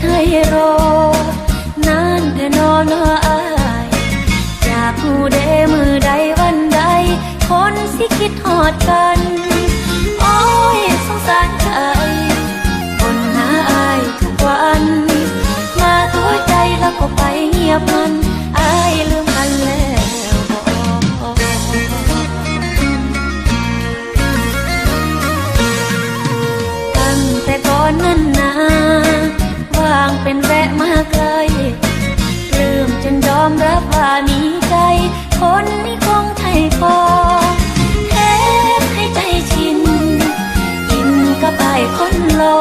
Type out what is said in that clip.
ตุให้รอนานแท่นอนว่าอายอยากหูเดมือใดวันใดคนสิคิดฮอดกันโอ้ยสงสารใจคนหาอายทุกวันมาตัวใจแล้วก็ไปเงียบมันอายลืมกันแล้วตั้งแต่ก่อนนั้นนะว่างเป็นแวะมาไกลลืมจนยอมรับว่ามีใจคนนี้คงไทยพอเทศให้ใจชินกินกับไอ้คนรอ